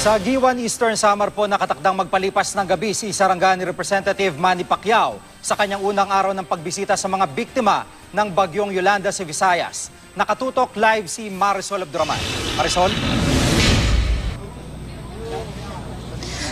Sa G1 Eastern Samar po nakatakdang magpalipas ng gabi si Sarangani Representative Manny Pacquiao sa kanyang unang araw ng pagbisita sa mga biktima ng bagyong Yolanda sa Visayas. Nakatutok live si Marisol Abduraman. Marisol?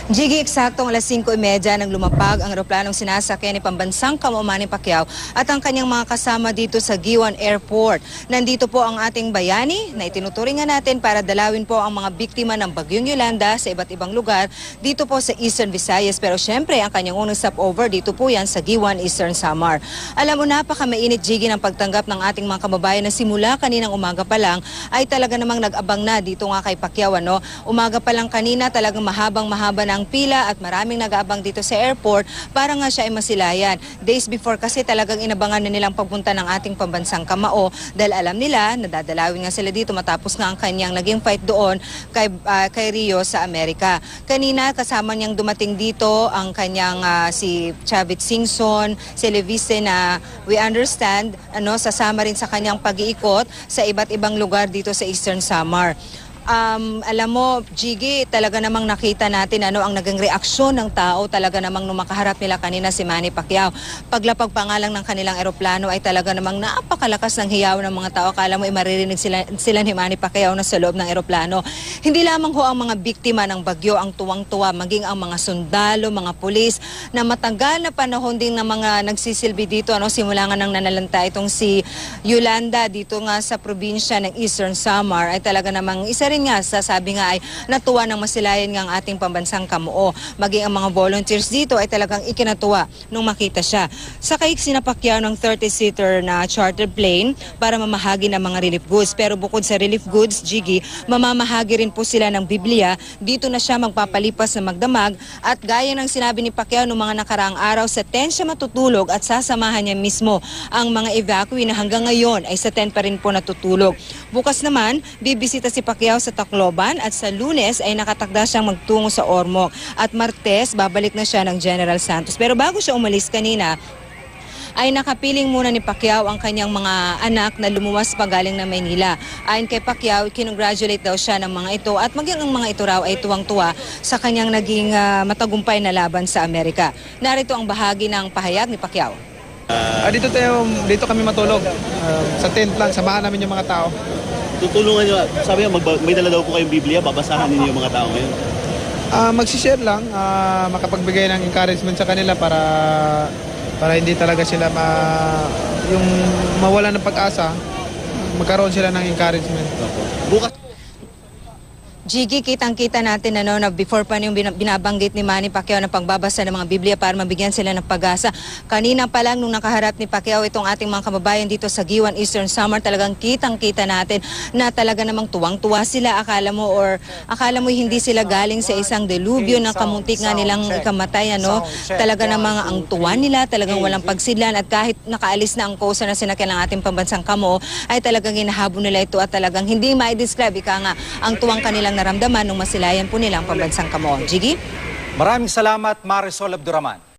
Jiggy, eksaktong alas 5:30 nang lumapag ang eroplanong sinasakyan ni pambansang kamao Manny Pacquiao at ang kanyang mga kasama dito sa G1 Airport. Nandito po ang ating bayani na itinuturingan natin para dalawin po ang mga biktima ng bagyong Yolanda sa iba't ibang lugar dito po sa Eastern Visayas. Pero syempre, ang kanyang unang stopover dito po yan sa G1 Eastern Samar. Alam mo, napakamainit, Jiggy, ng pagtanggap ng ating mga kababayan na simula kaninang umaga pa lang ay talaga namang nag-abang na dito nga kay Pacquiao. Umaga pa lang kanina talagang mahaba na ang pila at maraming nag-aabang dito sa airport para nga siya ay masilayan. Days before kasi talagang inabangan na nilang pagpunta ng ating pambansang kamao dahil alam nila na dadalawin nga sila dito matapos nga ang kanyang naging fight doon kay Rio sa Amerika. Kanina kasama niyang dumating dito ang kanyang si Chavit Singson, si Levise na we understand sasama rin sa kanyang pag-iikot sa iba't ibang lugar dito sa Eastern Samar. Alam mo, Jiggy, talaga namang nakita natin ang naging reaksyon ng tao talaga namang nung makaharap nila kanina si Manny Pacquiao. Paglapag pa nga lang ng kanilang eroplano ay talaga namang napakalakas ng hiyaw ng mga tao. Akala mo maririnig sila ni Manny Pacquiao na sa loob ng eroplano. Hindi lamang ho ang mga biktima ng bagyo ang tuwang-tuwa, maging ang mga sundalo, mga pulis na matagal na panahon din na mga nagsisilbi dito. Simula nga nang nanalanta itong si Yolanda dito nga sa probinsya ng Eastern Samar ay talaga namang isa rin nga sasabi nga ay natuwa ng masilayan nga ang ating pambansang kamao. Maging ang mga volunteers dito ay talagang ikinatuwa nung makita siya. Sakay sina Pacquiao ng 30-seater na charter plane para mamahagi ng mga relief goods. Pero bukod sa relief goods, Jiggy, mamamahagi rin po sila ng Biblia. Dito na siya magpapalipas na magdamag at gaya ng sinabi ni Pacquiao noong mga nakaraang araw, sa tent siya matutulog at sasamahan niya mismo ang mga evacuee na hanggang ngayon ay sa tent pa rin po natutulog. Bukas naman, bibisita si Pacquiao sa Tacloban at sa Lunes ay nakatakda siyang magtungo sa Ormoc at Martes babalik na siya ng General Santos. Pero bago siya umalis kanina ay nakapiling muna ni Pacquiao ang kanyang mga anak na lumuwas pa galing ng Maynila. Ayon kay Pacquiao, kinongratulate daw siya ng mga ito at maging ang mga ito raw ay tuwang-tuwa sa kanyang naging matagumpay na laban sa Amerika. Narito ang bahagi ng pahayag ni Pacquiao. Dito kami matulog. Sa tent lang, samahan namin yung mga tao. Tutulungan nyo, sabi nga may dala daw po kayong Biblia, babasahan ninyo yung mga tao ngayon. Magsishare lang, makapagbigay ng encouragement sa kanila para hindi talaga sila yung mawala ng pag-asa, magkaroon sila ng encouragement. Bukas Jiggy, kitang-kita natin na before pa yung binabanggit ni Manny Pacquiao na pagbabasa ng mga Biblia para mabigyan sila ng pag-asa. Kanina pa lang nung nakaharap ni Pacquiao itong ating mga kababayan dito sa G1 Eastern Samar, talagang kitang-kita natin na talaga namang tuwang-tuwa sila. Akala mo hindi sila galing sa isang delubyo na kamuntik nga nilang ikamatay. Talaga namang ang tuwa nila, talagang walang pagsidlan at kahit nakaalis na ang kosa na sinakyan ng ating pambansang kamao ay talagang hinahabol nila ito at talagang hindi ma-describe ika nga ang tuwang kanilang naramdaman nung masilayan po nila ang pambansang kamao. Jiggy? Maraming salamat, Marisol Abduraman.